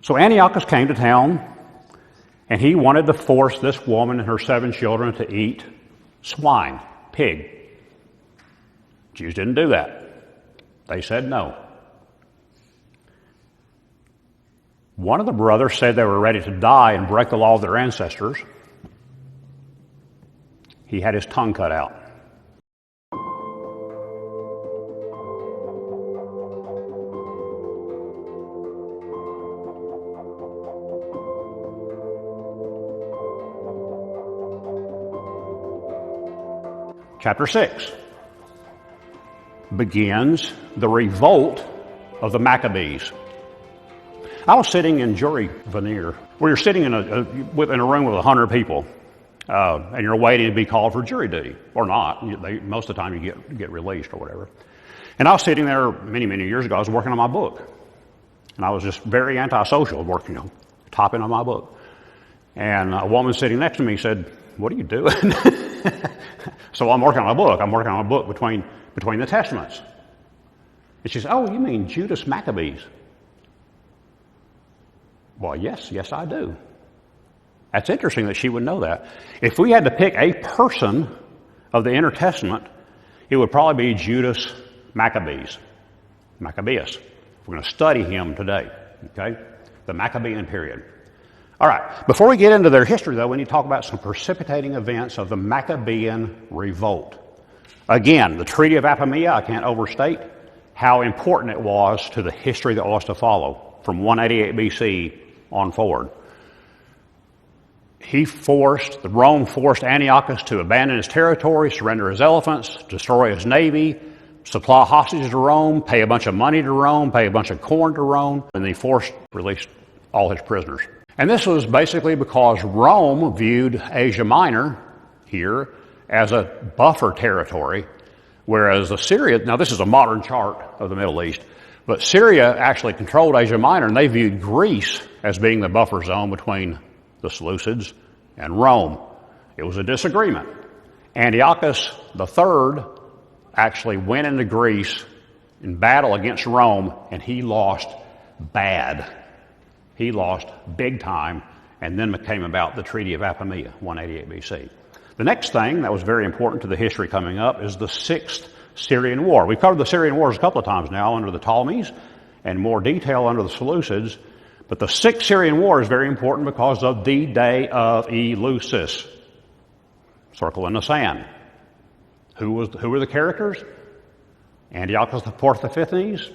So Antiochus came to town, and he wanted to force this woman and her 7 children to eat swine, pig. Jews didn't do that. They said no. One of the brothers said they were ready to die and break the law of their ancestors. He had his tongue cut out. Chapter 6 begins the revolt of the Maccabees. I was sitting in jury veneer, where you're sitting in a room with 100 people, and you're waiting to be called for jury duty, or not. Most of the time you get released or whatever. And I was sitting there many, many years ago. I was working on my book, and I was just very antisocial, working, typing on my book. And a woman sitting next to me said, "What are you doing?" So I'm working on my book. I'm working on a book between the Testaments. And she said, "Oh, you mean Judas Maccabeus?" Well, yes, I do. That's interesting that she would know that. If we had to pick a person of the Intertestament, it would probably be Judas Maccabeus. We're going to study him today, okay? The Maccabean period. All right, before we get into their history, though, we need to talk about some precipitating events of the Maccabean Revolt. Again, the Treaty of Apamea, I can't overstate how important it was to the history that was to follow from 188 BC on forward. Rome forced Antiochus to abandon his territory, surrender his elephants, destroy his navy, supply hostages to Rome, pay a bunch of money to Rome, pay a bunch of corn to Rome, and he released all his prisoners. And this was basically because Rome viewed Asia Minor here as a buffer territory, whereas Assyria, now this is a modern chart of the Middle East, but Syria actually controlled Asia Minor, and they viewed Greece as being the buffer zone between the Seleucids and Rome. It was a disagreement. Antiochus III actually went into Greece in battle against Rome, and he lost bad. He lost big time, and then came about the Treaty of Apamea, 188 BC. The next thing that was very important to the history coming up is the 6th Syrian War. We've covered the Syrian Wars a couple of times now under the Ptolemies and more detail under the Seleucids, but the 6th Syrian War is very important because of the day of Eleusis. Circle in the sand. Who were the characters? Antiochus IV Epiphanes,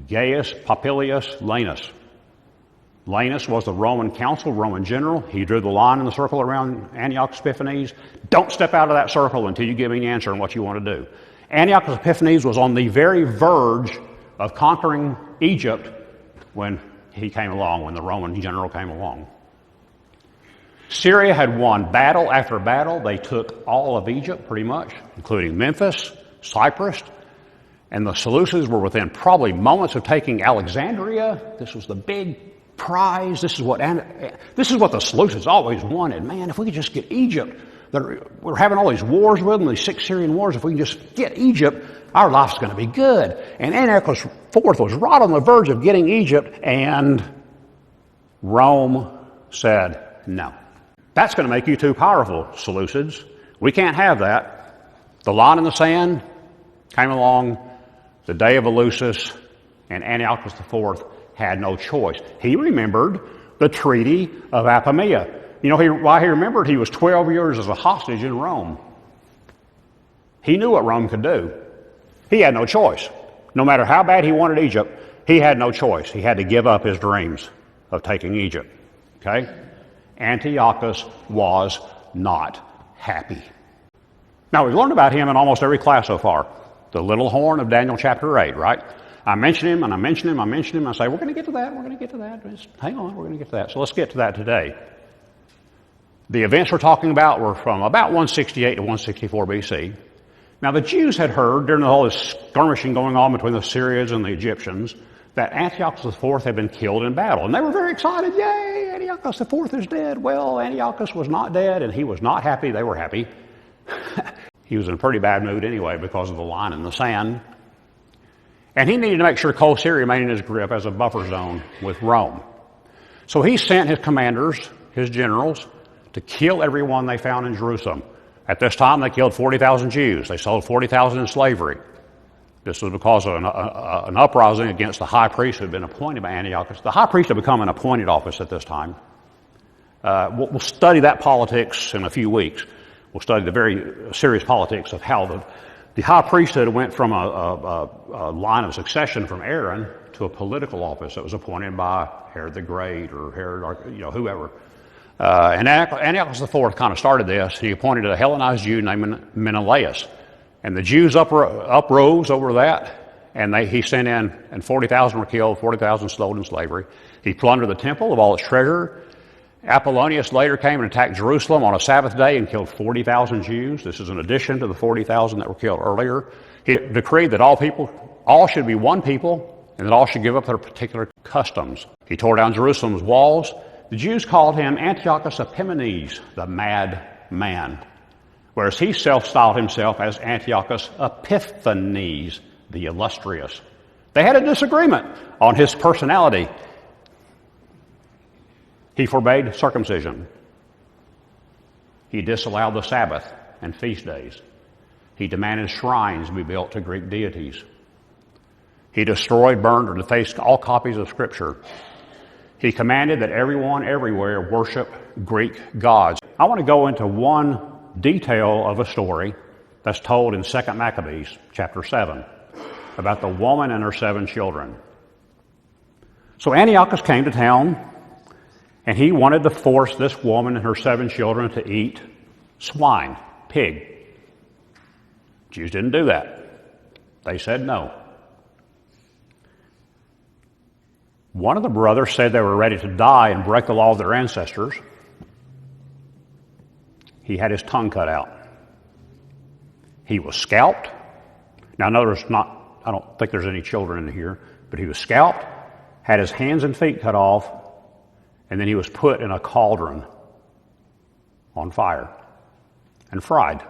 Gaius Popilius Laenas. Laenas was the Roman consul, Roman general. He drew the line in the circle around Antiochus Epiphanes. Don't step out of that circle until you give me an answer on what you want to do. Antiochus Epiphanes was on the very verge of conquering Egypt when he came along, when the Roman general came along. Syria had won battle after battle. They took all of Egypt pretty much, including Memphis, Cyprus, and the Seleucids were within probably moments of taking Alexandria. This was the big prize. This is what the Seleucids always wanted. Man, if we could just get Egypt. We're having all these wars with them, these 6 Syrian wars. If we can just get Egypt, our life's going to be good. And Antiochus IV was right on the verge of getting Egypt, and Rome said, no. That's going to make you too powerful, Seleucids. We can't have that. The line in the sand came along, the day of Eleusis, and Antiochus IV had no choice. He remembered the Treaty of Apamea. You know why he remembered? He was 12 years as a hostage in Rome. He knew what Rome could do. He had no choice. No matter how bad he wanted Egypt, he had no choice. He had to give up his dreams of taking Egypt. Okay? Antiochus was not happy. Now, we've learned about him in almost every class so far. The little horn of Daniel chapter 8, right? I mention him, and I mention him, I say, we're going to get to that. Just hang on, we're going to get to that. So let's get to that today. The events we're talking about were from about 168 to 164 BC. Now, the Jews had heard during all this skirmishing going on between the Syrians and the Egyptians that Antiochus IV had been killed in battle. And they were very excited. Yay, Antiochus IV is dead. Well, Antiochus was not dead, and he was not happy. They were happy. He was in a pretty bad mood anyway because of the line in the sand. And he needed to make sure Syria remained in his grip as a buffer zone with Rome. So he sent his commanders, his generals, to kill everyone they found in Jerusalem. At this time, they killed 40,000 Jews. They sold 40,000 in slavery. This was because of an uprising against the high priest who had been appointed by Antiochus. The high priest had become an appointed office at this time. We'll study that politics in a few weeks. We'll study the very serious politics of how the high priesthood went from a line of succession from Aaron to a political office that was appointed by Herod the Great or Herod, whoever. And Antiochus IV kind of started this. He appointed a Hellenized Jew named Menelaus. And the Jews uprose over that, and he sent in, and 40,000 were killed, 40,000 sold in slavery. He plundered the temple of all its treasure. Apollonius later came and attacked Jerusalem on a Sabbath day and killed 40,000 Jews. This is in addition to the 40,000 that were killed earlier. He decreed that all should be one people, and that all should give up their particular customs. He tore down Jerusalem's walls. The Jews called him Antiochus Epiphanes, the mad man, whereas he self-styled himself as Antiochus Epiphanes, the illustrious. They had a disagreement on his personality. He forbade circumcision. He disallowed the Sabbath and feast days. He demanded shrines be built to Greek deities. He destroyed, burned, or defaced all copies of Scripture. He commanded that everyone everywhere worship Greek gods. I want to go into one detail of a story that's told in 2 Maccabees, chapter 7, about the woman and her 7 children. So Antiochus came to town, and he wanted to force this woman and her 7 children to eat swine, pig. Jews didn't do that. They said no. One of the brothers said they were ready to die and break the law of their ancestors. He had his tongue cut out. He was scalped. Now, I don't think there's any children in here, but he was scalped, had his hands and feet cut off, and then he was put in a cauldron on fire and fried.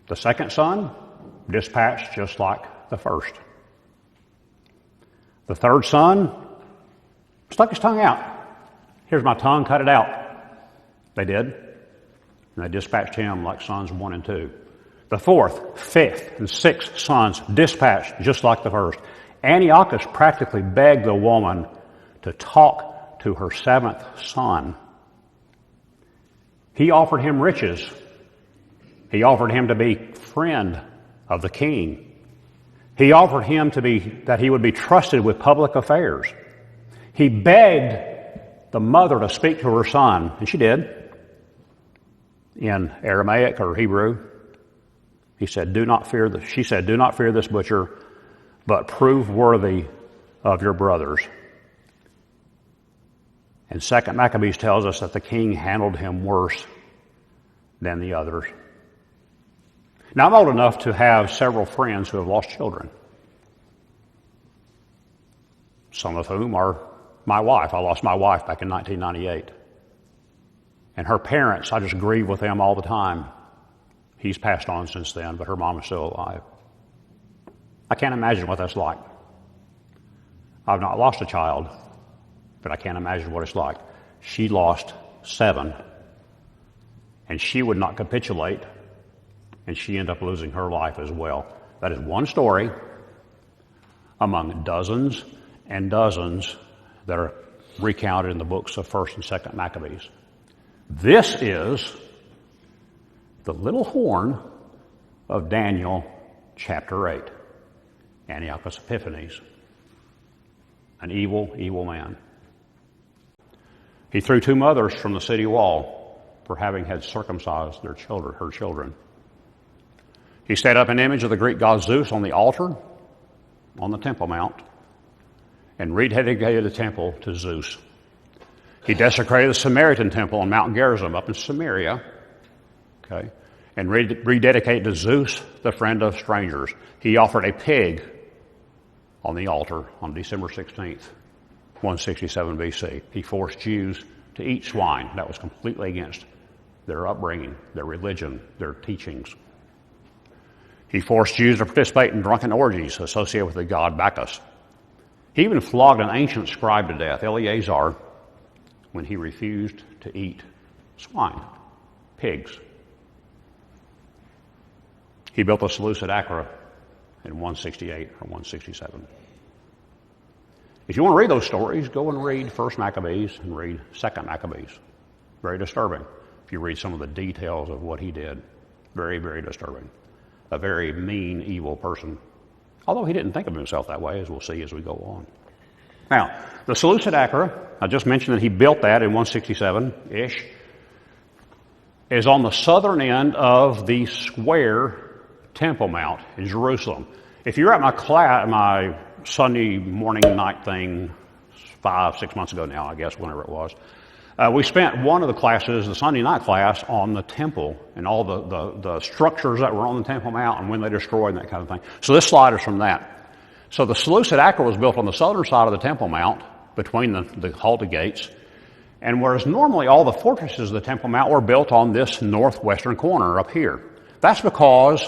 The second son dispatched just like the first. The third son stuck his tongue out. Here's my tongue, cut it out. They did. And they dispatched him like sons 1 and 2. The fourth, fifth, and sixth sons dispatched just like the first. Antiochus practically begged the woman to talk to her 7th son. He offered him riches. He offered him to be friend of the king. He offered him that he would be trusted with public affairs. He begged the mother to speak to her son, and she did. In Aramaic or Hebrew, she said, "Do not fear this butcher, but prove worthy of your brothers." And 2 Maccabees tells us that the king handled him worse than the others. Now, I'm old enough to have several friends who have lost children, some of whom are my wife. I lost my wife back in 1998. And her parents, I just grieve with them all the time. He's passed on since then, but her mom is still alive. I can't imagine what that's like. I've not lost a child, but I can't imagine what it's like. She lost 7, and she would not capitulate, and she ended up losing her life as well. That is one story among dozens and dozens that are recounted in the books of 1st and 2nd Maccabees. This is the little horn of Daniel chapter 8. Antiochus Epiphanes, an evil, evil man. He threw 2 mothers from the city wall for having had circumcised her children. He set up an image of the Greek god Zeus on the altar on the Temple Mount and rededicated the temple to Zeus. He desecrated the Samaritan temple on Mount Gerizim up in Samaria, and rededicated to Zeus, the friend of strangers. He offered a pig on the altar on December 16th, 167 BC. He forced Jews to eat swine. That was completely against their upbringing, their religion, their teachings. He forced Jews to participate in drunken orgies associated with the god Bacchus. He even flogged an ancient scribe to death, Eleazar, when he refused to eat swine, pigs. He built the Seleucid Akra in 168 or 167. If you want to read those stories, go and read 1st Maccabees and read 2nd Maccabees. Very disturbing if you read some of the details of what he did. Very, very disturbing. A very mean, evil person. Although he didn't think of himself that way, as we'll see as we go on. Now, the Seleucid Akra, I just mentioned that he built that in 167-ish, is on the southern end of the square Temple Mount in Jerusalem. If you're at my Sunday morning night thing 5-6 months ago now, I guess, whenever it was, we spent one of the classes, the Sunday night class, on the temple and all the structures that were on the Temple Mount and when they destroyed and that kind of thing. So this slide is from that. So the Seleucid Akra was built on the southern side of the Temple Mount between the halted gates, and whereas normally all the fortresses of the Temple Mount were built on this northwestern corner up here. That's because,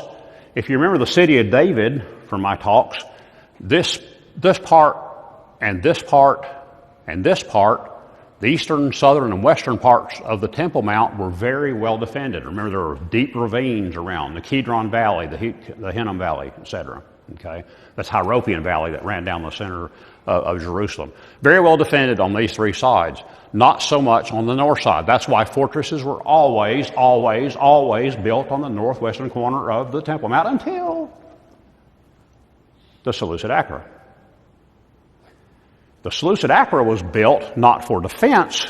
if you remember the city of David from my talks, this part and this part and this part, the eastern, southern, and western parts of the Temple Mount were very well defended. Remember, there were deep ravines around, the Kidron Valley, the Hinnom Valley, etc. Okay? That's Hyropian Valley that ran down the center of Jerusalem. Very well defended on these three sides. Not so much on the north side. That's why fortresses were always built on the northwestern corner of the Temple Mount until the Seleucid Akra. The Seleucid Akra was built not for defense,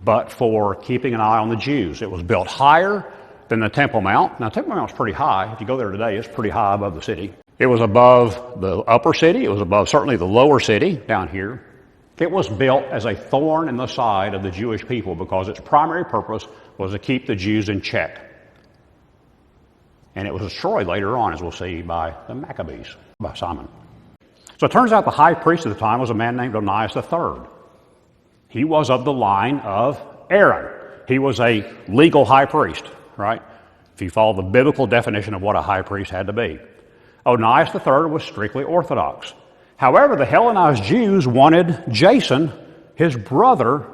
but for keeping an eye on the Jews. It was built higher than the Temple Mount. Now, Temple Mount's pretty high. If you go there today, it's pretty high above the city. It was above the upper city. It was above certainly the lower city down here. It was built as a thorn in the side of the Jewish people because its primary purpose was to keep the Jews in check. And it was destroyed later on, as we'll see, by the Maccabees, by Simon. So it turns out the high priest at the time was a man named Antiochus III. He was of the line of Aaron. He was a legal high priest, right? If you follow the biblical definition of what a high priest had to be. Onias III was strictly Orthodox. However, the Hellenized Jews wanted Jason, his brother,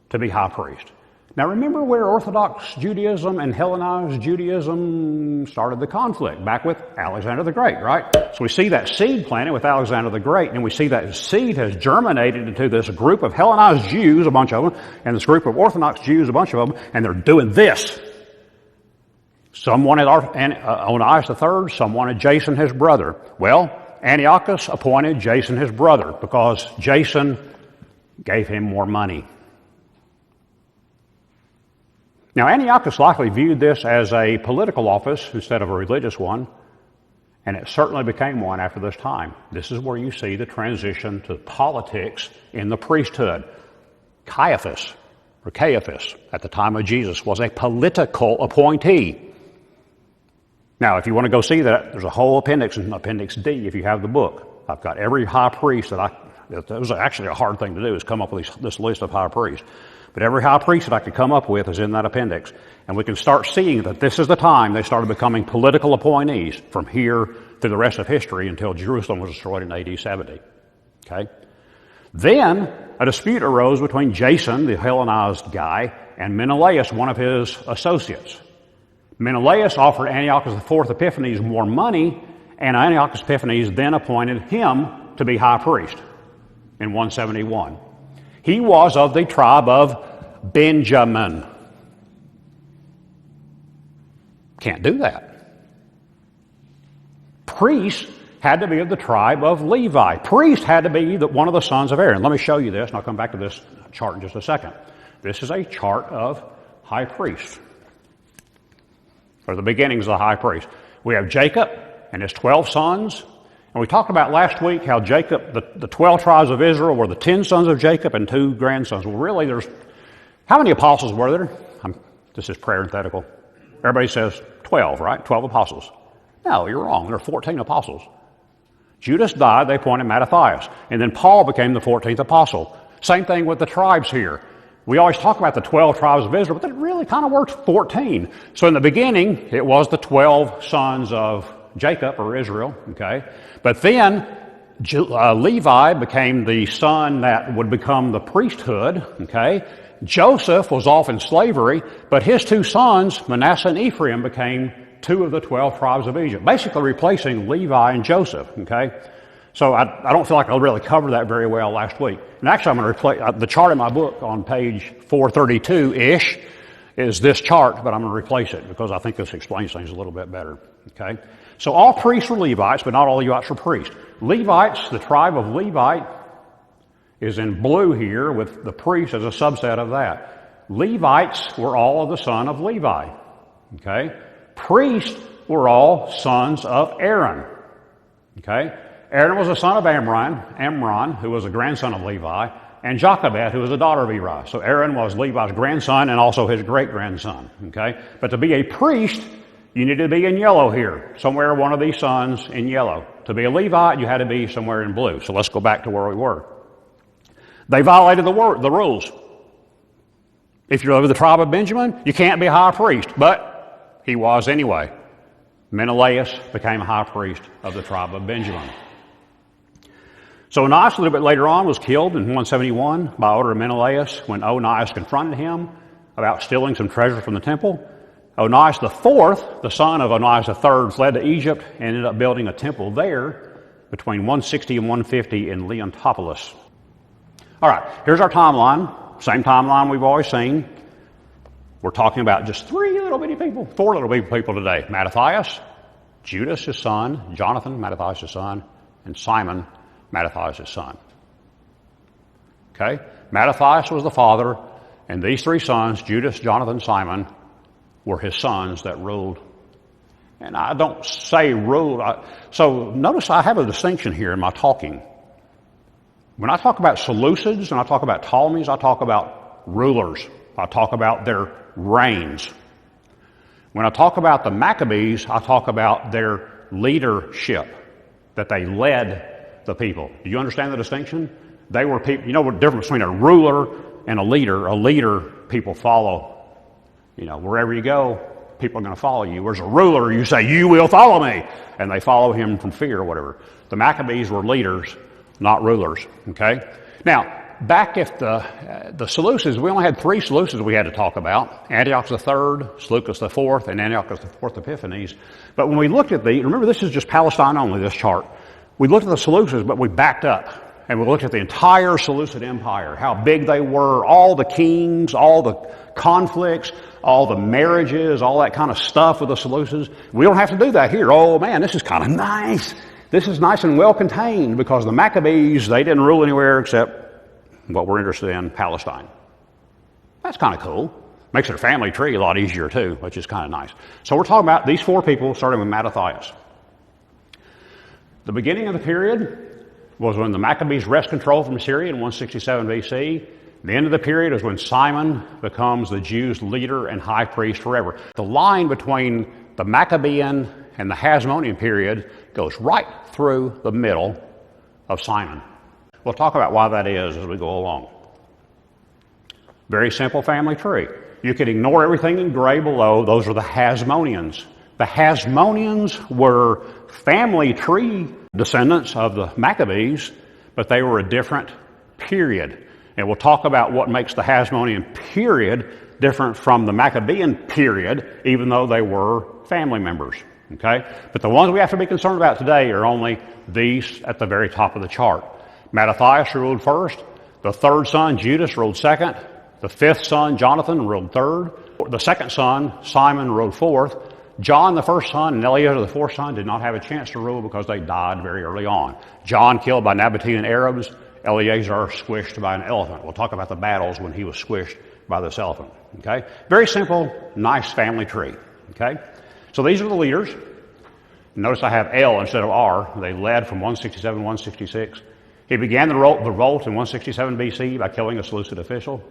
to be high priest. Now remember where Orthodox Judaism and Hellenized Judaism started the conflict, back with Alexander the Great, right? So we see that seed planted with Alexander the Great, and we see that seed has germinated into this group of Hellenized Jews, a bunch of them, and this group of Orthodox Jews, a bunch of them, and they're doing this. Some wanted Onias III, some wanted Jason, his brother. Well, Antiochus appointed Jason, his brother, because Jason gave him more money. Now, Antiochus likely viewed this as a political office instead of a religious one, and it certainly became one after this time. This is where you see the transition to politics in the priesthood. Caiaphas, at the time of Jesus, was a political appointee. Now, if you want to go see that, there's a whole appendix in Appendix D if you have the book. I've got every high priest it was actually a hard thing to do, is come up with this list of high priests. But every high priest that I could come up with is in that appendix. And we can start seeing that this is the time they started becoming political appointees from here through the rest of history until Jerusalem was destroyed in AD 70. Okay? Then a dispute arose between Jason, the Hellenized guy, and Menelaus, one of his associates. Menelaus offered Antiochus IV Epiphanes more money, and Antiochus Epiphanes then appointed him to be high priest in 171. He was of the tribe of Benjamin. Can't do that. Priests had to be of the tribe of Levi. Priests had to be one of the sons of Aaron. Let me show you this, and I'll come back to this chart in just a second. This is a chart of high priests, or the beginnings of the high priest. We have Jacob and his 12 sons. And we talked about last week how Jacob, the 12 tribes of Israel were the 10 sons of Jacob and 2 grandsons. Well, really, how many apostles were there? This is parenthetical. Everybody says 12, right? 12 apostles. No, you're wrong. There are 14 apostles. Judas died, they appointed Mattathias. And then Paul became the 14th apostle. Same thing with the tribes here. We always talk about the 12 tribes of Israel, but it really kind of works 14. So in the beginning, it was the 12 sons of Jacob or Israel, okay? But then Levi became the son that would become the priesthood, okay? Joseph was off in slavery, but his two sons, Manasseh and Ephraim, became two of the 12 tribes of Egypt, basically replacing Levi and Joseph, okay? So I don't feel like I really covered that very well last week. And actually, I'm going to replace the chart in my book on page 432-ish is this chart, but I'm going to replace it because I think this explains things a little bit better, okay? So all priests were Levites, but not all Levites were priests. Levites, the tribe of Levite, is in blue here with the priest as a subset of that. Levites were all of the son of Levi, okay? Priests were all sons of Aaron, okay? Aaron was a son of Amram, who was a grandson of Levi, and Jochebed, who was a daughter of Eri. So Aaron was Levi's grandson and also his great-grandson, okay? But to be a priest, you needed to be in yellow here, somewhere one of these sons in yellow. To be a Levite, you had to be somewhere in blue. So let's go back to where we were. They violated the rules. If you're of the tribe of Benjamin, you can't be a high priest, but he was anyway. Menelaus became a high priest of the tribe of Benjamin. So Onias, a little bit later on, was killed in 171 by order of Menelaus when Onias confronted him about stealing some treasure from the temple. Onias IV, the son of Onias III, fled to Egypt and ended up building a temple there between 160 and 150 in Leontopolis. All right, here's our timeline, same timeline we've always seen. We're talking about just four little bitty people today. Mattathias, Judas, his son, Jonathan, Mattathias' son, and Simon, Mattathias' son. Okay? Mattathias was the father, and these three sons, Judas, Jonathan, Simon, were his sons that ruled. And I don't say ruled. So notice I have a distinction here in my talking. When I talk about Seleucids and I talk about Ptolemies, I talk about rulers. I talk about their reigns. When I talk about the Maccabees, I talk about their leadership, that they led the people. Do you understand the distinction? They were people. You know what the difference between a ruler and a leader? A leader, people follow. You know, wherever you go, people are going to follow you. Whereas a ruler, you say, "You will follow me," and they follow him from fear or whatever. The Maccabees were leaders, not rulers. Okay. Now, back at the Seleucids, we only had three Seleucids we had to talk about: Antiochus III, Seleucus IV, and Antiochus IV Epiphanes. But when we looked at remember, this is just Palestine only. This chart. We looked at the Seleucids, but we backed up and we looked at the entire Seleucid Empire, how big they were, all the kings, all the conflicts, all the marriages, all that kind of stuff with the Seleucids. We don't have to do that here. Oh man, this is kind of nice. This is nice and well contained because the Maccabees, they didn't rule anywhere except what we're interested in, Palestine. That's kind of cool. Makes their family tree a lot easier too, which is kind of nice. So we're talking about these four people, starting with Mattathias. The beginning of the period was when the Maccabees wrest control from Syria in 167 BC. The end of the period is when Simon becomes the Jews' leader and high priest forever. The line between the Maccabean and the Hasmonean period goes right through the middle of Simon. We'll talk about why that is as we go along. Very simple family tree. You could ignore everything in gray below. Those are the Hasmoneans. The Hasmoneans were family tree descendants of the Maccabees, but they were a different period. And we'll talk about what makes the Hasmonean period different from the Maccabean period, even though they were family members. Okay? But the ones we have to be concerned about today are only these at the very top of the chart. Mattathias ruled first. The third son, Judas, ruled second. The fifth son, Jonathan, ruled third. The second son, Simon, ruled fourth. John, the first son, and Eleazar, the fourth son, did not have a chance to rule because they died very early on. John killed by Nabatean Arabs. Eleazar squished by an elephant. We'll talk about the battles when he was squished by this elephant. Okay? Very simple, nice family tree. Okay? So these are the leaders. Notice I have L instead of R. They led from 167 to 166. He began the revolt in 167 BC by killing a Seleucid official.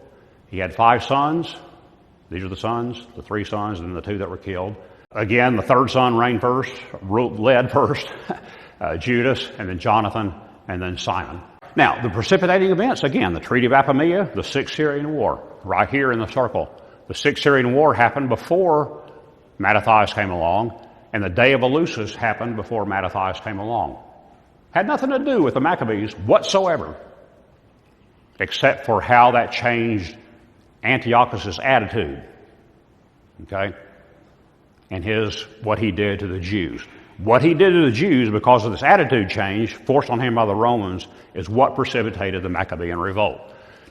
He had 5 sons. These are the sons, the 3 sons, and the 2 that were killed. Again, the third son led first, Judas, and then Jonathan, and then Simon. Now, the precipitating events, again, the Treaty of Apamea, the Sixth Syrian War, right here in the circle. The Sixth Syrian War happened before Mattathias came along, and the Day of Eleusis happened before Mattathias came along. Had nothing to do with the Maccabees whatsoever, except for how that changed Antiochus' attitude, okay, and what he did to the Jews. What he did to the Jews because of this attitude change forced on him by the Romans is what precipitated the Maccabean Revolt.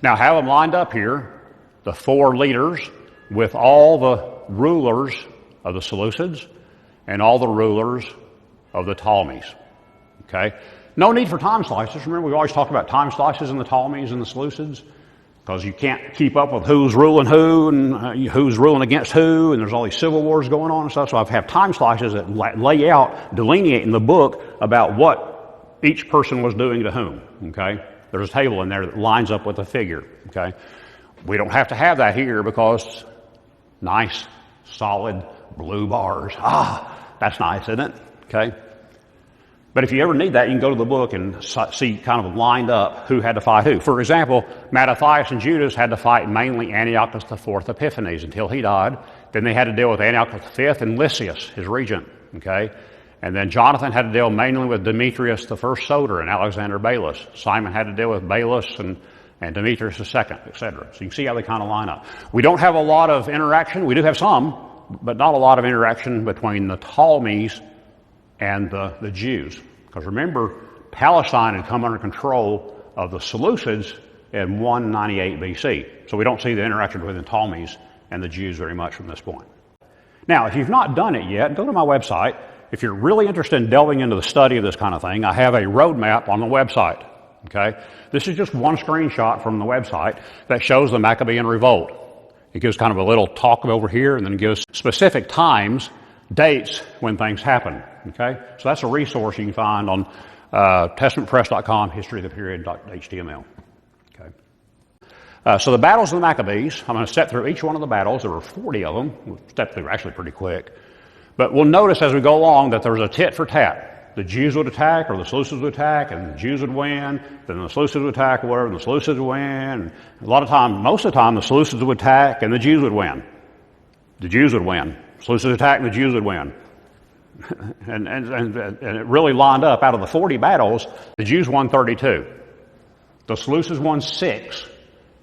Now, have them lined up here, the four leaders with all the rulers of the Seleucids and all the rulers of the Ptolemies. Okay? No need for time slices. Remember, we always talked about time slices in the Ptolemies and the Seleucids, because you can't keep up with who's ruling who and who's ruling against who, and there's all these civil wars going on and stuff. So I have time slices that lay out, delineate in the book about what each person was doing to whom. Okay? There's a table in there that lines up with a figure. Okay? We don't have to have that here because nice, solid blue bars. That's nice, isn't it? Okay? But if you ever need that, you can go to the book and see kind of lined up who had to fight who. For example, Mattathias and Judas had to fight mainly Antiochus IV Epiphanes until he died. Then they had to deal with Antiochus V and Lysias, his regent. Okay? And then Jonathan had to deal mainly with Demetrius I Soter and Alexander Balus. Simon had to deal with Balus and Demetrius II, etc. So you can see how they kind of line up. We don't have a lot of interaction. We do have some, but not a lot of interaction between the Ptolemies and the Jews. Because remember, Palestine had come under control of the Seleucids in 198 BC. So we don't see the interaction between the Ptolemies and the Jews very much from this point. Now, if you've not done it yet, go to my website. If you're really interested in delving into the study of this kind of thing, I have a roadmap on the website. Okay? This is just one screenshot from the website that shows the Maccabean Revolt. It gives kind of a little talk over here and then gives specific times, dates when things happen. Okay? So that's a resource you can find on testamentpress.com, historyoftheperiod.html. Okay? So the battles of the Maccabees, I'm going to step through each one of the battles. There were 40 of them. We'll step through actually pretty quick. But we'll notice as we go along that there was a tit for tat. The Jews would attack, or the Seleucids would attack, and the Jews would win. Then the Seleucids would attack, or whatever, and the Seleucids would win. And a lot of time, most of the time, the Seleucids would attack, and the Jews would win. The Jews would win. Seleucids would attack, and the Jews would win. and it really lined up. Out of the 40 battles, the Jews won 32. The Seleucids won 6,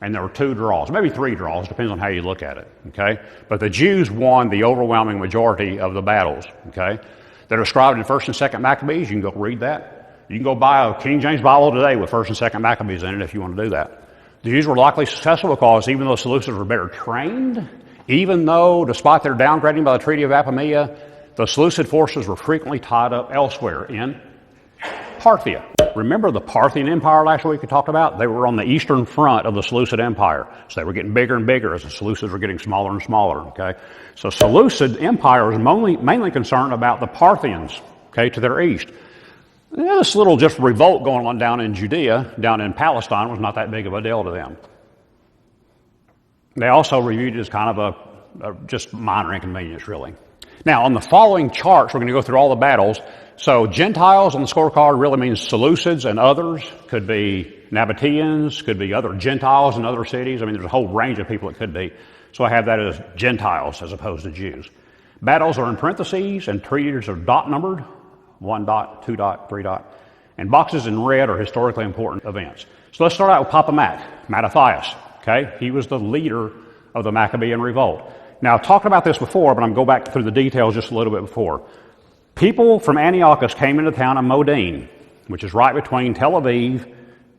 and there were 2 draws, maybe 3 draws, depends on how you look at it. Okay, but the Jews won the overwhelming majority of the battles. Okay. They're described in 1st and 2nd Maccabees. You can go read that. You can go buy a King James Bible today with 1st and 2nd Maccabees in it if you want to do that. The Jews were likely successful because even though the Seleucids were better trained, even though, despite their downgrading by the Treaty of Apamea, the Seleucid forces were frequently tied up elsewhere in Parthia. Remember the Parthian Empire last week we talked about? They were on the eastern front of the Seleucid Empire. So they were getting bigger and bigger as the Seleucids were getting smaller and smaller. Okay, so Seleucid Empire was mainly concerned about the Parthians, okay, to their east. This little just revolt going on down in Judea, down in Palestine, was not that big of a deal to them. They also reviewed it as kind of a just minor inconvenience, really. Now, on the following charts, we're going to go through all the battles. So Gentiles on the scorecard really means Seleucids and others. Could be Nabateans, could be other Gentiles in other cities. I mean, there's a whole range of people it could be. So I have that as Gentiles as opposed to Jews. Battles are in parentheses and treaties are dot numbered, 1 dot, 2 dot, 3 dot. And boxes in red are historically important events. So let's start out with Papa Mac, Mattathias. Okay, he was the leader of the Maccabean Revolt. Now, I've talked about this before, but I'm going to go back through the details just a little bit before. People from Antiochus came into the town of Modin, which is right between Tel Aviv,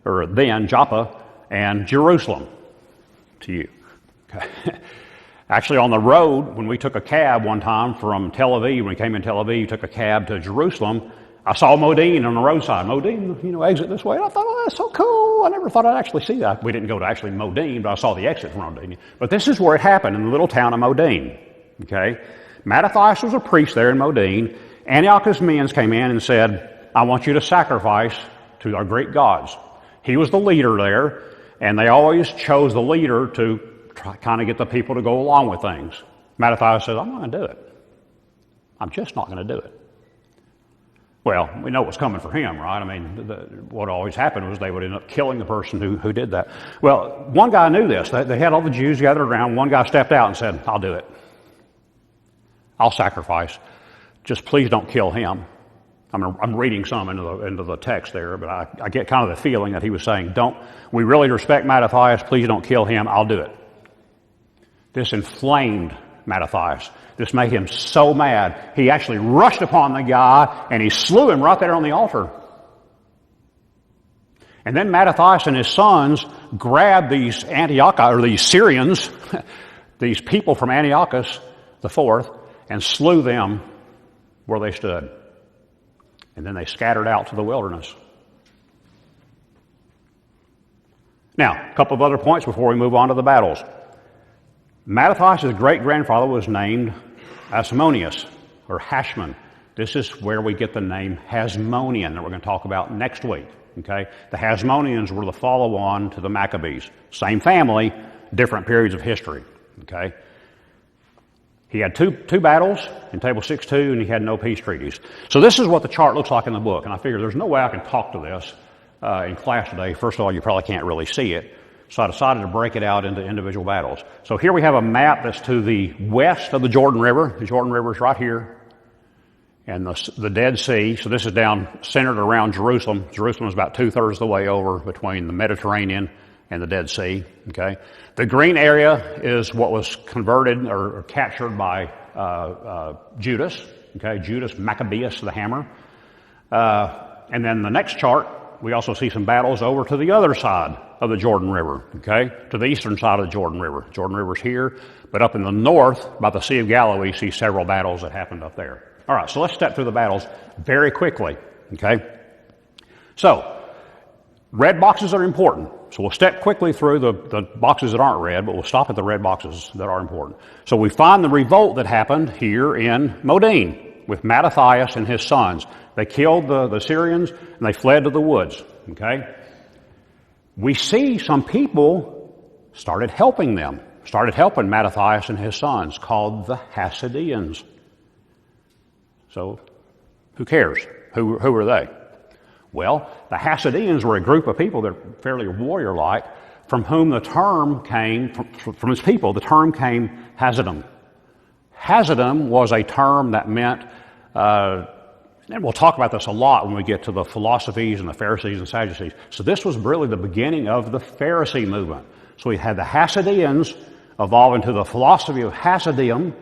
or then Joppa, and Jerusalem, to you. Okay. Actually, on the road, when we took a cab one time from Tel Aviv, when we came in Tel Aviv, took a cab to Jerusalem, I saw Modin on the roadside. Modin, exit this way. And I thought, oh, that's so cool. I never thought I'd actually see that. We didn't go to actually Modin, but I saw the exit from Modin. But this is where it happened, in the little town of Modin. Okay? Mattathias was a priest there in Modin. Antiochus' men came in and said, I want you to sacrifice to our Greek gods. He was the leader there, and they always chose the leader to kind of get the people to go along with things. Mattathias said, I'm not going to do it. I'm just not going to do it. Well, we know what's coming for him, right? I mean, what always happened was they would end up killing the person who did that. Well, one guy knew this. They had all the Jews gathered around. One guy stepped out and said, I'll do it. I'll sacrifice. Just please don't kill him. I'm reading some into the text there, but I get kind of the feeling that he was saying, we really respect Mattathias, please don't kill him, I'll do it. This inflamed Mattathias. This made him so mad, he actually rushed upon the guy and he slew him right there on the altar. And then Mattathias and his sons grabbed these these Syrians, these people from Antiochus IV, and slew them where they stood. And then they scattered out to the wilderness. Now, a couple of other points before we move on to the battles. Mattathias' great-grandfather was named Hasmoneus, or Hashmon. This is where we get the name Hasmonean that we're going to talk about next week. Okay? The Hasmoneans were the follow-on to the Maccabees. Same family, different periods of history. Okay? He had two battles in Table 6-2, and he had no peace treaties. So this is what the chart looks like in the book, and I figure there's no way I can talk to this in class today. First of all, you probably can't really see it. So I decided to break it out into individual battles. So here we have a map that's to the west of the Jordan River. The Jordan River is right here. And the Dead Sea, so this is down centered around Jerusalem. Jerusalem is about 2/3 of the way over between the Mediterranean and the Dead Sea. Okay, the green area is what was converted or captured by Judas. Okay, Judas Maccabeus the hammer. And then the next chart, we also see some battles over to the other side of the Jordan River. Okay, to the eastern side of the Jordan River. Jordan River's here, but up in the north, by the Sea of Galilee, we see several battles that happened up there. All right, so let's step through the battles very quickly. Okay, so red boxes are important. So we'll step quickly through the boxes that aren't red, but we'll stop at the red boxes that are important. So we find the revolt that happened here in Modin with Mattathias and his sons. They killed the Syrians and they fled to the woods. Okay? We see some people started helping them, started helping Mattathias and his sons, called the Hasmoneans. So who cares? Who are they? Well, the Hasmoneans were a group of people that are fairly warrior-like, from whom the term came, from his people, the term came Hasidom. Hasidom was a term that meant, and we'll talk about this a lot when we get to the philosophies and the Pharisees and Sadducees. So this was really the beginning of the Pharisee movement. So we had the Hasmoneans evolve into the philosophy of Hasidom,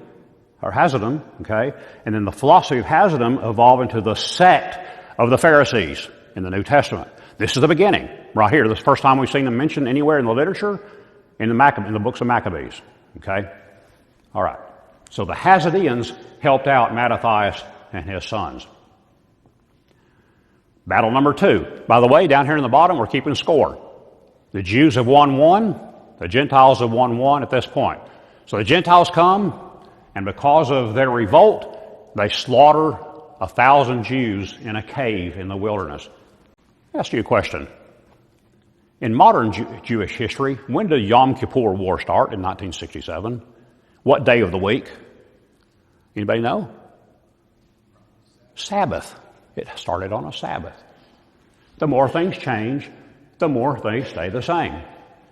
okay? And then the philosophy of Hasidom evolved into the sect of the Pharisees in the New Testament. This is the beginning, right here. This is the first time we've seen them mentioned anywhere in the literature, in the books of Maccabees. Okay? All right. So the Hasmoneans helped out Mattathias and his sons. Battle number 2. By the way, down here in the bottom, we're keeping score. The Jews have won 1. The Gentiles have won 1 at this point. So the Gentiles come, and because of their revolt, they slaughter 1,000 Jews in a cave in the wilderness. I'll ask you a question. In modern Jewish history, when did Yom Kippur War start in 1967? What day of the week? Anybody know? Sabbath. It started on a Sabbath. The more things change, the more things stay the same.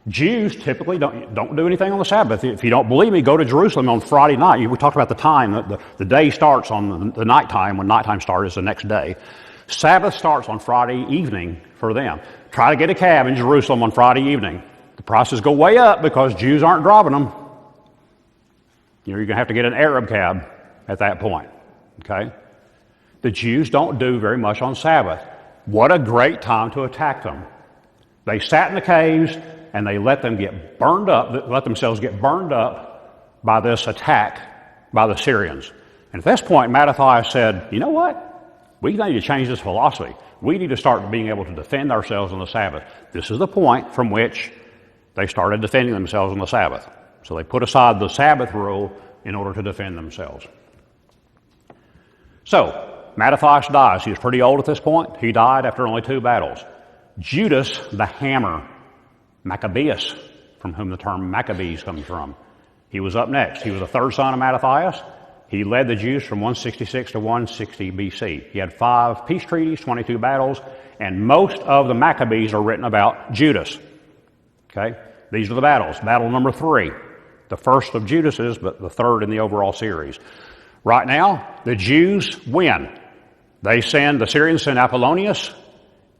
Jews typically don't do anything on the Sabbath. If you don't believe me, go to Jerusalem on Friday night. We talked about the time. The day starts on the nighttime. When nighttime starts, is the next day. Sabbath starts on Friday evening for them. Try to get a cab in Jerusalem on Friday evening. The prices go way up because Jews aren't driving them. You're going to have to get an Arab cab at that point. Okay? The Jews don't do very much on Sabbath. What a great time to attack them. They sat in the caves and they let themselves get burned up by this attack by the Syrians. And at this point, Mattathias said, you know what? We need to change this philosophy. We need to start being able to defend ourselves on the Sabbath. This is the point from which they started defending themselves on the Sabbath. So they put aside the Sabbath rule in order to defend themselves. So, Mattathias dies. He was pretty old at this point. He died after only 2 battles. Judas the Hammer Maccabeus, from whom the term Maccabees comes from. He was up next. He was the third son of Mattathias. He led the Jews from 166 to 160 BC. He had 5 peace treaties, 22 battles, and most of the Maccabees are written about Judas. Okay? These are the battles. Battle number 3, the first of Judas's, but the third in the overall series. Right now, the Jews win. The Syrians send Apollonius.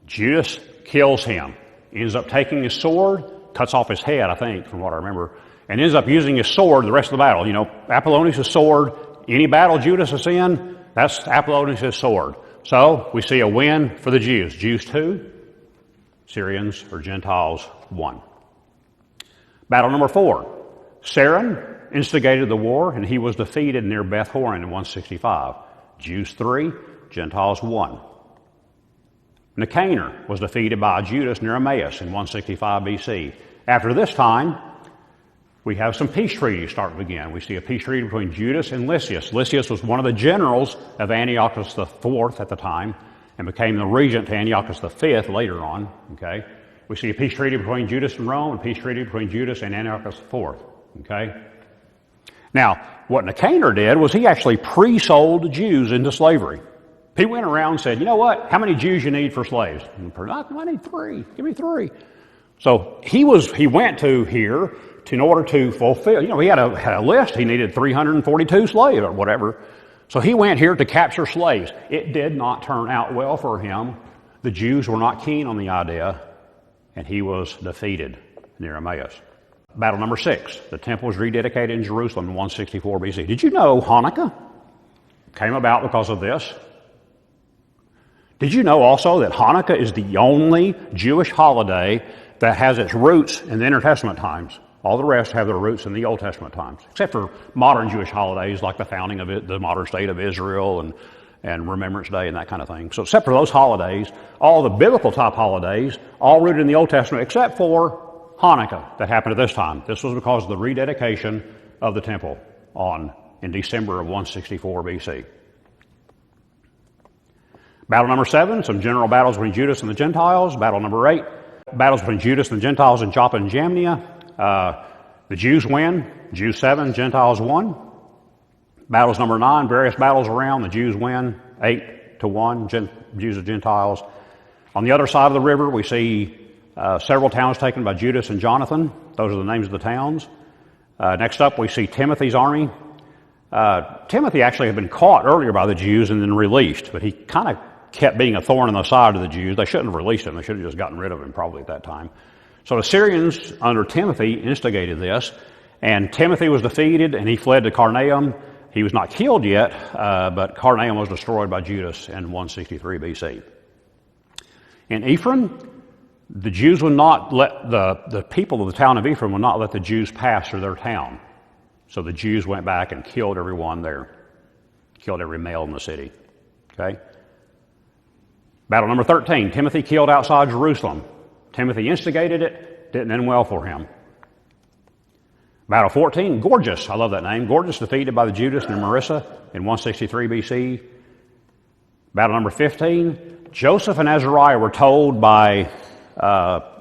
Judas kills him. He ends up taking his sword, cuts off his head, I think, from what I remember, and ends up using his sword the rest of the battle. You know, Apollonius' sword, any battle Judas is in, that's Apollonius' sword. So we see a win for the Jews. Jews 2, Syrians or Gentiles 1. Battle number 4. Sarin instigated the war, and he was defeated near Beth Horon in 165. Jews 3, Gentiles 1. Nicanor was defeated by Judas near Emmaus in 165 BC. After this time, we have some peace treaties start to begin. We see a peace treaty between Judas and Lysias. Lysias was one of the generals of Antiochus IV at the time and became the regent to Antiochus V later on. Okay, we see a peace treaty between Judas and Rome, and a peace treaty between Judas and Antiochus IV. Okay. Now, what Nicanor did was he actually pre-sold Jews into slavery. He went around and said, you know what, how many Jews you need for slaves? I need 3. Give me 3. So he went to here in order to fulfill, he had a list. He needed 342 slaves or whatever. So he went here to capture slaves. It did not turn out well for him. The Jews were not keen on the idea, and he was defeated near Emmaus. Battle number 6. The temple was rededicated in Jerusalem in 164 BC. Did you know Hanukkah came about because of this? Did you know also that Hanukkah is the only Jewish holiday that has its roots in the Intertestament times? All the rest have their roots in the Old Testament times, except for modern Jewish holidays like the founding of the modern state of Israel and Remembrance Day and that kind of thing. So except for those holidays, all the biblical type holidays, all rooted in the Old Testament, except for Hanukkah that happened at this time. This was because of the rededication of the temple in December of 164 BC. Battle number 7, some general battles between Judas and the Gentiles. Battle number 8, battles between Judas and the Gentiles in Joppa and Jamnia. The Jews win. Jews 7, Gentiles 1. Battles number 9, various battles around. The Jews win 8-1, Jews and Gentiles. On the other side of the river, we see several towns taken by Judas and Jonathan. Those are the names of the towns. Next up, we see Timothy's army. Timothy actually had been caught earlier by the Jews and then released, but he kind of kept being a thorn in the side of the Jews. They shouldn't have released him. They should have just gotten rid of him probably at that time. So the Syrians under Timothy instigated this, and Timothy was defeated, and he fled to Carnaeum. He was not killed yet, but Carnaeum was destroyed by Judas in 163 BC. In Ephraim, the Jews would not let the people of the town of Ephraim would not let the Jews pass through their town. So the Jews went back and killed everyone there, killed every male in the city. Okay. Battle number 13, Timothy killed outside Jerusalem. Timothy instigated it, didn't end well for him. Battle 14, Gorgias, I love that name. Gorgias defeated by the Judas near Marissa in 163 BC. Battle number 15, Joseph and Azariah were told by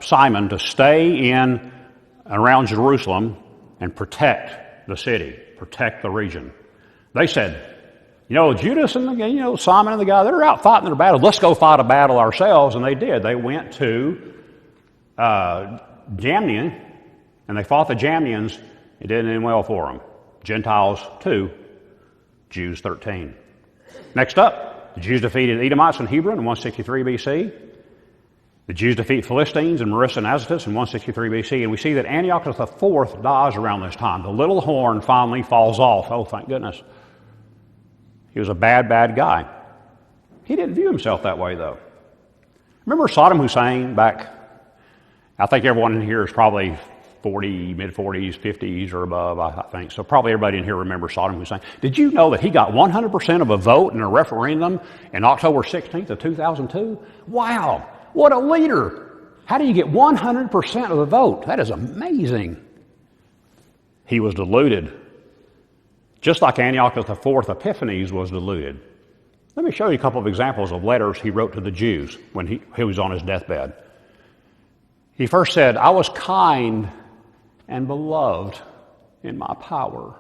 Simon to stay in around Jerusalem and protect the city, protect the region. They said, Judas and Simon and the guy, they're out fighting their battle. Let's go fight a battle ourselves. And they did. They went to Jamnia, and they fought the Jamnians. It didn't end well for them. Gentiles 2, Jews 13. Next up, the Jews defeated Edomites in Hebron in 163 BC. The Jews defeat Philistines in Marissa and Azotus in 163 BC, and we see that Antiochus IV dies around this time. The little horn finally falls off. Oh, thank goodness. He was a bad, bad guy. He didn't view himself that way, though. Remember Saddam Hussein back, I think everyone in here is probably 40, mid-40s, 50s or above, I think. So probably everybody in here remembers Saddam Hussein. Did you know that he got 100% of a vote in a referendum in October 16th of 2002? Wow, what a leader. How do you get 100% of the vote? That is amazing. He was deluded, just like Antiochus IV Epiphanes was deluded. Let me show you a couple of examples of letters he wrote to the Jews when he was on his deathbed. He first said, I was kind and beloved in my power.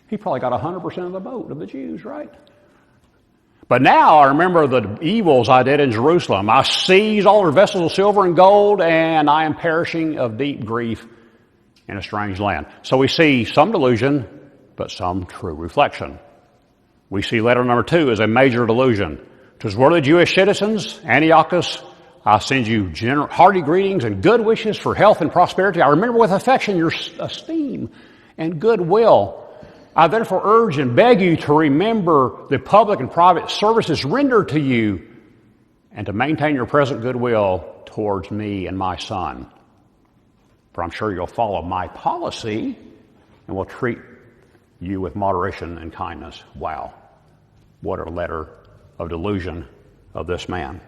He probably got 100% of the vote of the Jews, right? But now I remember the evils I did in Jerusalem. I seized all their vessels of silver and gold, and I am perishing of deep grief in a strange land. So we see some delusion, but some true reflection. We see letter number 2 as a major delusion. To his worthy Jewish citizens, Antiochus, I send you hearty greetings and good wishes for health and prosperity. I remember with affection your esteem and goodwill. I therefore urge and beg you to remember the public and private services rendered to you and to maintain your present goodwill towards me and my son. For I'm sure you'll follow my policy and will treat you with moderation and kindness. Wow. What a letter of delusion of this man.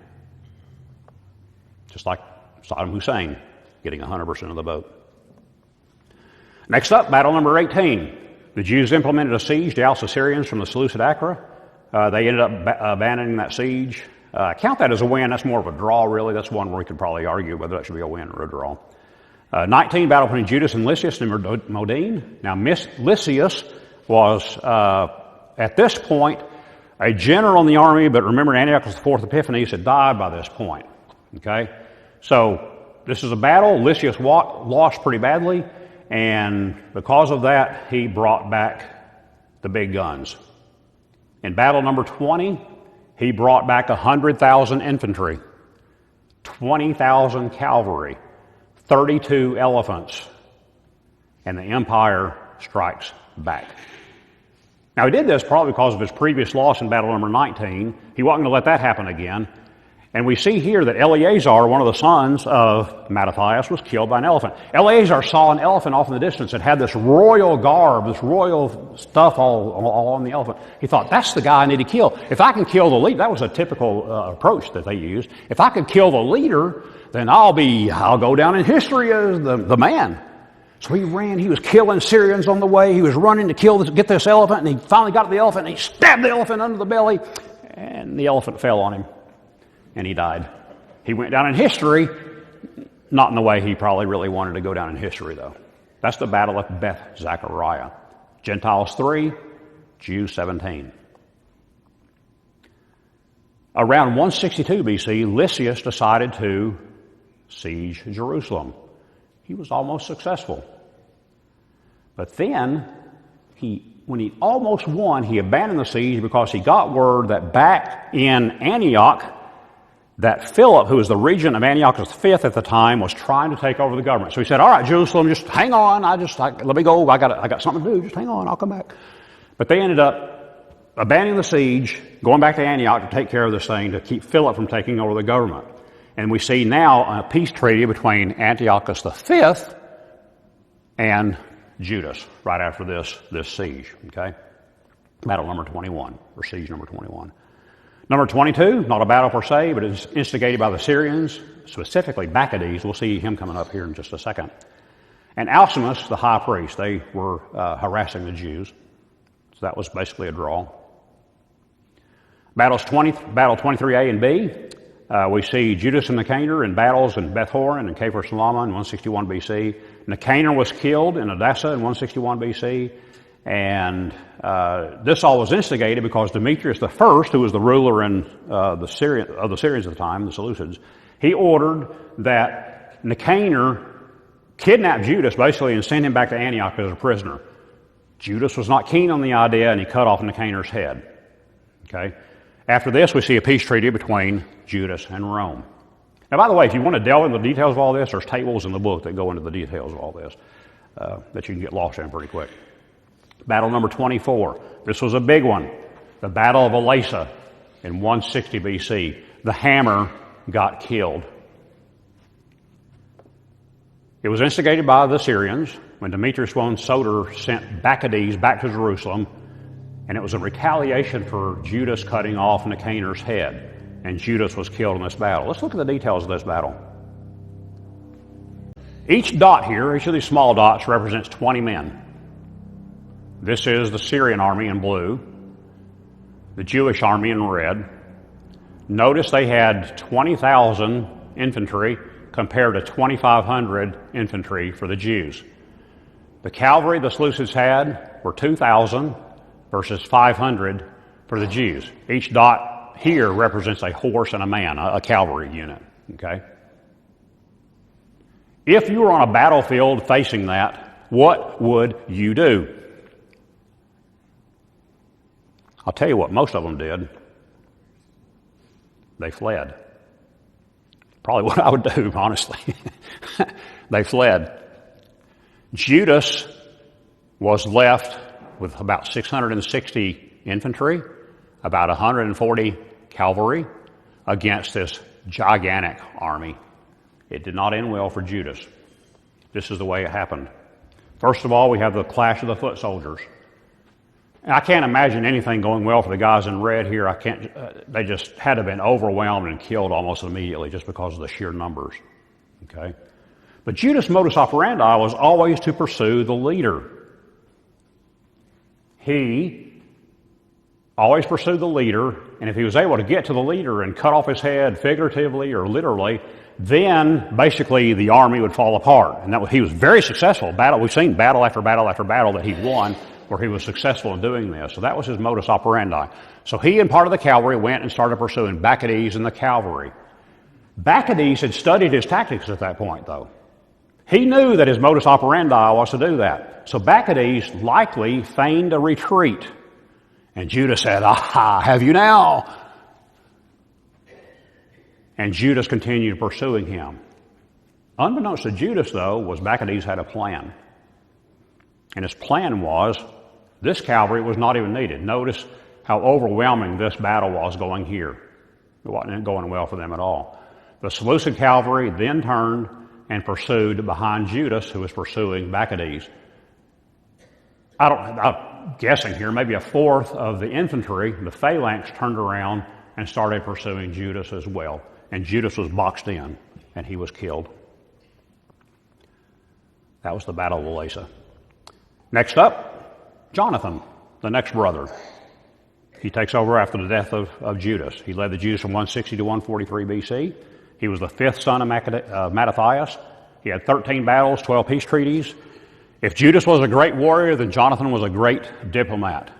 Just like Saddam Hussein getting 100% of the vote. Next up, battle number 18. The Jews implemented a siege to oust the Syrians from the Seleucid Akra. They ended up abandoning that siege. Count that as a win. That's more of a draw, really. That's one where we could probably argue whether that should be a win or a draw. 19, battle between Judas and Lysias and Modine. Now, Lysias was, at this point, a general in the army, but remember Antiochus IV Epiphanes had died by this point. Okay? So, this is a battle. Lysias lost pretty badly, and because of that, he brought back the big guns. In battle number 20, he brought back 100,000 infantry, 20,000 cavalry, 32 elephants, and the empire strikes back. Now, he did this probably because of his previous loss in battle number 19. He wasn't going to let that happen again. And we see here that Eleazar, one of the sons of Mattathias, was killed by an elephant. Eleazar saw an elephant off in the distance. It had this royal garb, this royal stuff all on the elephant. He thought, that's the guy I need to kill. If I can kill the leader, that was a typical approach that they used. If I could kill the leader, then I'll go down in history as the man. So he ran. He was killing Syrians on the way. He was running to get this elephant, and he finally got to the elephant, and he stabbed the elephant under the belly, and the elephant fell on him. And he died. He went down in history, not in the way he probably really wanted to go down in history, though. That's the Battle of Beth Zachariah. Gentiles 3, Jews 17. Around 162 BC, Lysias decided to siege Jerusalem. He was almost successful. But then, when he almost won, he abandoned the siege because he got word that back in Antioch, that Philip, who was the regent of Antiochus V at the time, was trying to take over the government. So he said, all right, Jerusalem, just hang on. Let me go. I got something to do. Just hang on. I'll come back. But they ended up abandoning the siege, going back to Antioch to take care of this thing, to keep Philip from taking over the government. And we see now a peace treaty between Antiochus V and Judas right after this siege. Okay? Battle number 21, or siege number 21. Number 22, not a battle per se, but it's instigated by the Syrians, specifically Maccabees. We'll see him coming up here in just a second. And Alcimus, the high priest, they were harassing the Jews. So that was basically a draw. Battle 23A and B, we see Judas and Nicanor in battles in Beth Horon and Kfar Salama in 161 BC. Nicanor was killed in Edessa in 161 BC. And this all was instigated because Demetrius I, who was the ruler of the Syrians at the time, the Seleucids, he ordered that Nicanor kidnap Judas basically and send him back to Antioch as a prisoner. Judas was not keen on the idea, and he cut off Nicanor's head. Okay. After this, we see a peace treaty between Judas and Rome. Now, by the way, if you want to delve into the details of all this, there's tables in the book that go into the details of all this that you can get lost in pretty quick. Battle number 24. This was a big one. The Battle of Elasa in 160 BC. The hammer got killed. It was instigated by the Syrians when Demetrius I Soter sent Maccabees back to Jerusalem, and it was a retaliation for Judas cutting off Nicanor's head, and Judas was killed in this battle. Let's look at the details of this battle. Each dot here, each of these small dots, represents 20 men. This is the Syrian army in blue, the Jewish army in red. Notice they had 20,000 infantry compared to 2,500 infantry for the Jews. The cavalry the Seleucids had were 2,000 versus 500 for the Jews. Each dot here represents a horse and a man, a cavalry unit. Okay? If you were on a battlefield facing that, what would you do? I'll tell you what most of them did. They fled. Probably what I would do, honestly. They fled. Judas was left with about 660 infantry, about 140 cavalry against this gigantic army. It did not end well for Judas. This is the way it happened. First of all, we have the clash of the foot soldiers. And I can't imagine anything going well for the guys in red here. They just had to have been overwhelmed and killed almost immediately just because of the sheer numbers. Okay? But Judas' modus operandi was always to pursue the leader. He always pursued the leader, and if he was able to get to the leader and cut off his head figuratively or literally, then basically the army would fall apart. And he was very successful. We've seen battle after battle after battle that he won where he was successful in doing this. So that was his modus operandi. So he and part of the cavalry went and started pursuing Maccabees and the cavalry. Maccabees had studied his tactics at that point, though. He knew that his modus operandi was to do that. So Maccabees likely feigned a retreat. And Judas said, "Aha, have you now?" And Judas continued pursuing him. Unbeknownst to Judas, though, was Maccabees had a plan. And his plan was, this cavalry was not even needed. Notice how overwhelming this battle was going here. It wasn't going well for them at all. The Seleucid cavalry then turned and pursued behind Judas, who was pursuing Maccabees. I'm guessing here, maybe a fourth of the infantry, the phalanx, turned around and started pursuing Judas as well. And Judas was boxed in, and he was killed. That was the Battle of Elasa. Next up, Jonathan, the next brother. He takes over after the death of Judas. He led the Jews from 160 to 143 BC. He was the fifth son of Mattathias. He had 13 battles, 12 peace treaties. If Judas was a great warrior, then Jonathan was a great diplomat.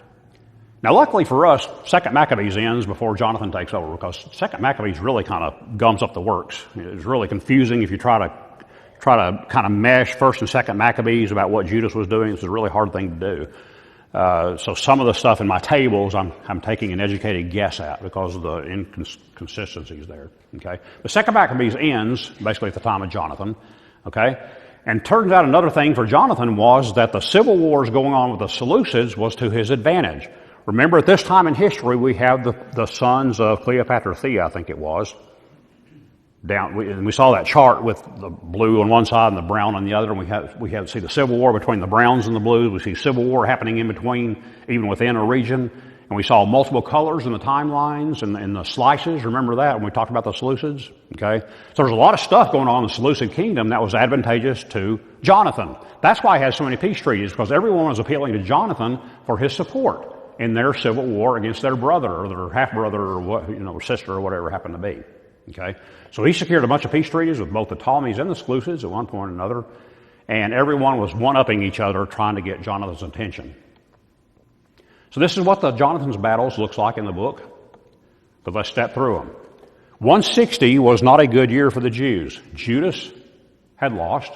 Now, luckily for us, 2nd Maccabees ends before Jonathan takes over, because 2nd Maccabees really kind of gums up the works. It's really confusing if you try to kind of mesh 1st and 2nd Maccabees about what Judas was doing. It's a really hard thing to do. So some of the stuff in my tables I'm taking an educated guess at because of the inconsistencies there. Okay, the 2nd Maccabees ends basically at the time of Jonathan. Okay, and turns out another thing for Jonathan was that the civil wars going on with the Seleucids was to his advantage. Remember, at this time in history, we have the sons of Cleopatra Thea, I think it was. We saw that chart with the blue on one side and the brown on the other, and we have see the civil war between the browns and the blues. We see civil war happening in between, even within a region, and we saw multiple colors in the timelines and the slices. Remember that when we talked about the Seleucids? Okay, so there's a lot of stuff going on in the Seleucid kingdom that was advantageous to Jonathan. That's why he has so many peace treaties, because everyone was appealing to Jonathan for his support in their civil war against their brother or their half-brother or or sister or whatever it happened to be. Okay, so he secured a bunch of peace treaties with both the Ptolemies and the Seleucids at one point or another, and everyone was one-upping each other trying to get Jonathan's attention. So this is what the Jonathan's battles looks like in the book, but let's step through them. 160 was not a good year for the Jews. Judas had lost.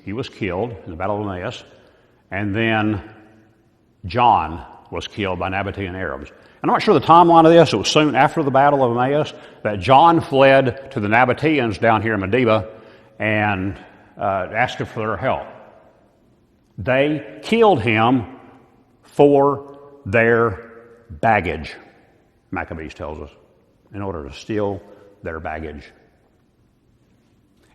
He was killed in the Battle of Emmaus, and then John was killed by Nabatean Arabs. I'm not sure the timeline of this. It was soon after the Battle of Emmaus that John fled to the Nabateans down here in Medeba and asked for their help. They killed him for their baggage, Maccabees tells us, in order to steal their baggage.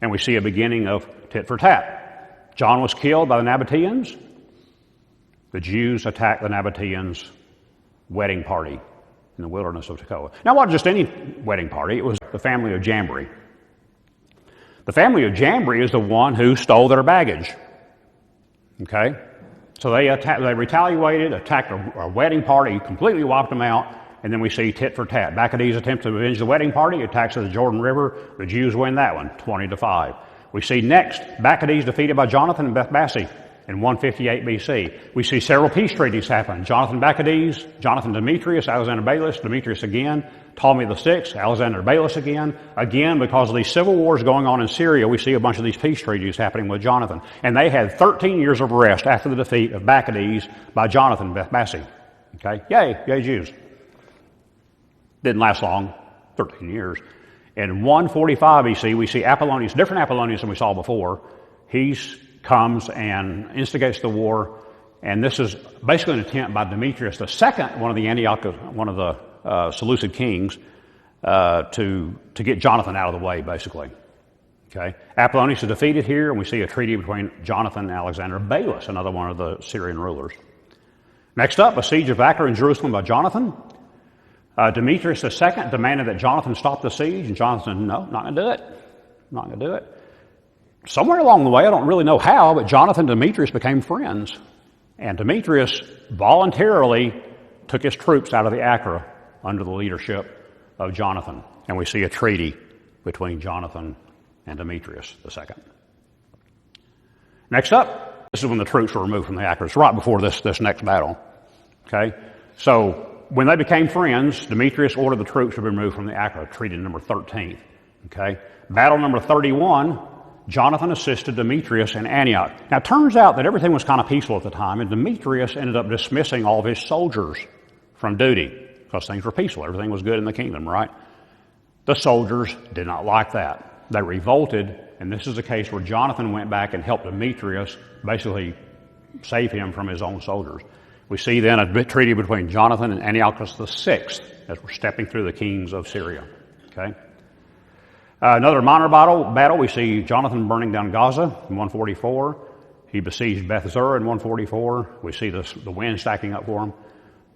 And we see a beginning of tit for tat. John was killed by the Nabateans. The Jews attacked the Nabateans' wedding party in the wilderness of Tekoa. Now, it wasn't just any wedding party. It was the family of Jambri. The family of Jambri is the one who stole their baggage. Okay? So they retaliated, attacked a wedding party, completely wiped them out, and then we see tit for tat. Maccabees attempt to avenge the wedding party, attacks the Jordan River. The Jews win that one, 20-5. We see next, Maccabees defeated by Jonathan and Bethbassi in 158 BC. We see several peace treaties happen. Jonathan Maccabees, Jonathan Demetrius, Alexander Baelus, Demetrius again, Ptolemy VI, Alexander Baelus again. Again, because of these civil wars going on in Syria, we see a bunch of these peace treaties happening with Jonathan. And they had 13 years of rest after the defeat of Maccabees by Jonathan Bethbassi. Okay, yay Jews. Didn't last long, 13 years. In 145 BC, we see Apollonius, different Apollonius than we saw before. He comes and instigates the war, and this is basically an attempt by Demetrius II, one of the Seleucid kings, to get Jonathan out of the way, basically. Okay, Apollonius is defeated here, and we see a treaty between Jonathan and Alexander Belus, another one of the Syrian rulers. Next up, a siege of Akra in Jerusalem by Jonathan. Demetrius II demanded that Jonathan stop the siege, and Jonathan said, no, not going to do it. Not going to do it. Somewhere along the way, I don't really know how, but Jonathan and Demetrius became friends. And Demetrius voluntarily took his troops out of the Akra under the leadership of Jonathan. And we see a treaty between Jonathan and Demetrius II. Next up, this is when the troops were removed from the Akra. It's right before this next battle. Okay? So when they became friends, Demetrius ordered the troops to be removed from the Akra, treaty number 13. Okay? Battle number 31, Jonathan assisted Demetrius in Antioch. Now, it turns out that everything was kind of peaceful at the time, and Demetrius ended up dismissing all of his soldiers from duty because things were peaceful. Everything was good in the kingdom, right? The soldiers did not like that. They revolted, and this is a case where Jonathan went back and helped Demetrius basically save him from his own soldiers. We see then a treaty between Jonathan and Antiochus VI as we're stepping through the kings of Syria. Okay. Another minor battle, we see Jonathan burning down Gaza in 144. He besieged Beth Zur in 144. We see the wind stacking up for him.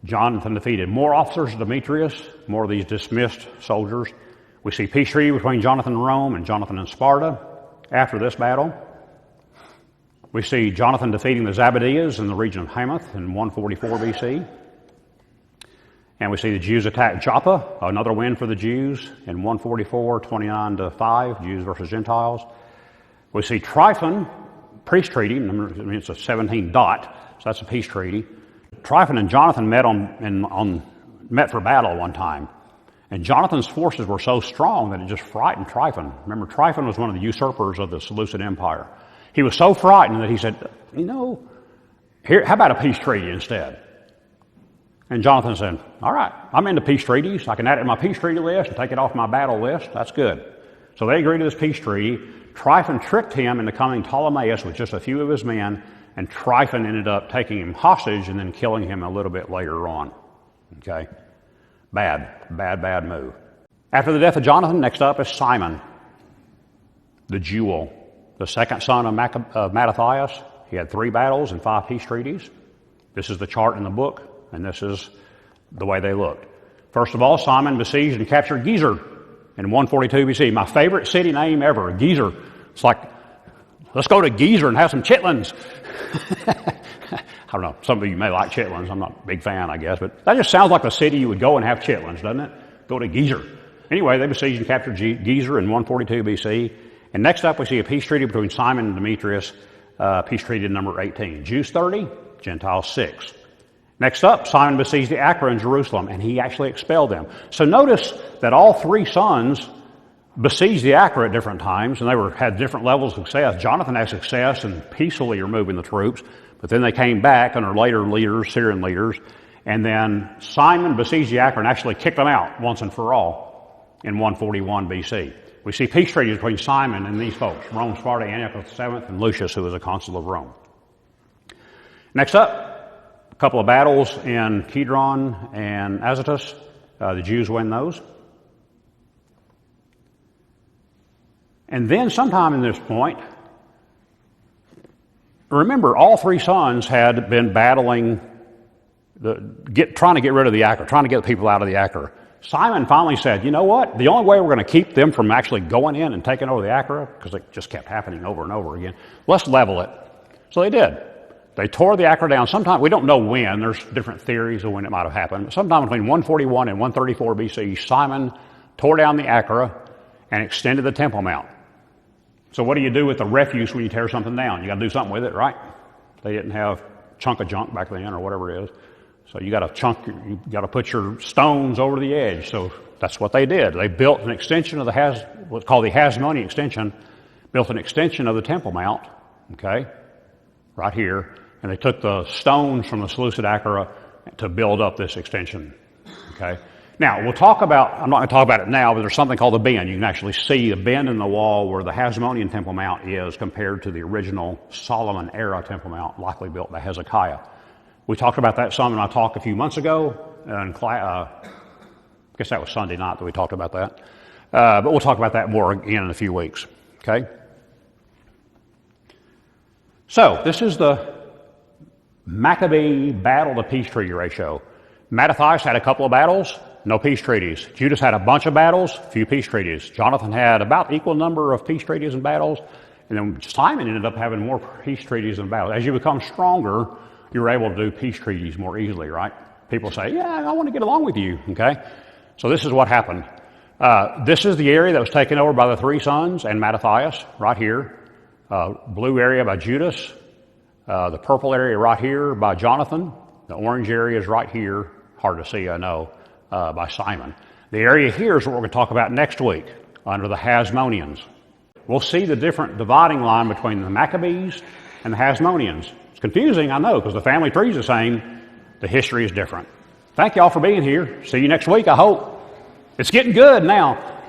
Jonathan defeated more officers of Demetrius, more of these dismissed soldiers. We see peace treaty between Jonathan and Rome and Jonathan and Sparta after this battle. We see Jonathan defeating the Zabadeas in the region of Hamath in 144 BC. And we see the Jews attack Joppa, another win for the Jews in 144, 29-5, Jews versus Gentiles. We see Tryphon, peace treaty, it's a 17 dot, so that's a peace treaty. Tryphon and Jonathan met for battle one time. And Jonathan's forces were so strong that it just frightened Tryphon. Remember, Tryphon was one of the usurpers of the Seleucid Empire. He was so frightened that he said, here, how about a peace treaty instead? And Jonathan said, all right, I'm into peace treaties. I can add it to my peace treaty list and take it off my battle list. That's good. So they agreed to this peace treaty. Tryphon tricked him into coming Ptolemais with just a few of his men, and Tryphon ended up taking him hostage and then killing him a little bit later on. Okay? Bad move. After the death of Jonathan, next up is Simon, the Jewel, the second son of Mattathias. He had 3 battles and 5 peace treaties. This is the chart in the book, and this is the way they looked. First of all, Simon besieged and captured Gezer in 142 BC. My favorite city name ever, Gezer. It's like, let's go to Gezer and have some chitlins. I don't know, some of you may like chitlins. I'm not a big fan, I guess, but that just sounds like a city you would go and have chitlins, doesn't it? Go to Gezer. Anyway, they besieged and captured Gezer in 142 BC. And next up, we see a peace treaty between Simon and Demetrius, peace treaty number 18. Jews 30, Gentiles 6. Next up, Simon besieged the Akra in Jerusalem, and he actually expelled them. So notice that all 3 sons besieged the Akra at different times, and they had different levels of success. Jonathan had success in peacefully removing the troops, but then they came back under later leaders, Syrian leaders, and then Simon besieged the Akra and actually kicked them out once and for all in 141 BC. We see peace treaties between Simon and these folks, Rome, Sparta, Antiochus VII, and Lucius, who was a consul of Rome. Next up, a couple of battles in Kidron and Azotus. The Jews win those. And then sometime in this point, remember, all 3 sons had been battling, trying to get rid of the Akra, trying to get the people out of the Akra. Simon finally said, you know what? The only way we're going to keep them from actually going in and taking over the Akra, because it just kept happening over and over again, let's level it. So they did. They tore the Akra down. Sometime, we don't know when. There's different theories of when it might have happened. But sometime between 141 and 134 BC, Simon tore down the Akra and extended the Temple Mount. So what do you do with the refuse when you tear something down? You got to do something with it, right? They didn't have chunk of junk back then or whatever it is. So you got to put your stones over the edge. So that's what they did. They built an extension of what's called the Hasmonean extension, built an extension of the Temple Mount, okay, right here, and they took the stones from the Seleucid Akra to build up this extension. Okay. Now, we'll talk about, I'm not going to talk about it now, but there's something called the bend. You can actually see the bend in the wall where the Hasmonean Temple Mount is compared to the original Solomon-era Temple Mount, likely built by Hezekiah. We talked about that some in my talk a few months ago. I guess that was Sunday night that we talked about that. But we'll talk about that more again in a few weeks. Okay? So, this is the Maccabee battle to peace treaty ratio. Mattathias had a couple of battles, no peace treaties. Judas had a bunch of battles, few peace treaties. Jonathan had about equal number of peace treaties and battles, and then Simon ended up having more peace treaties than battles. As you become stronger, you're able to do peace treaties more easily, right? People say, yeah, I want to get along with you, okay? So this is what happened. This is the area that was taken over by the three sons and Mattathias, right here. Blue area by Judas. The purple area right here by Jonathan. The orange area is right here, hard to see, I know, by Simon. The area here is what we're going to talk about next week, under the Hasmoneans. We'll see the different dividing line between the Maccabees and the Hasmoneans. It's confusing, I know, because the family tree is the same. The history is different. Thank you all for being here. See you next week, I hope. It's getting good now.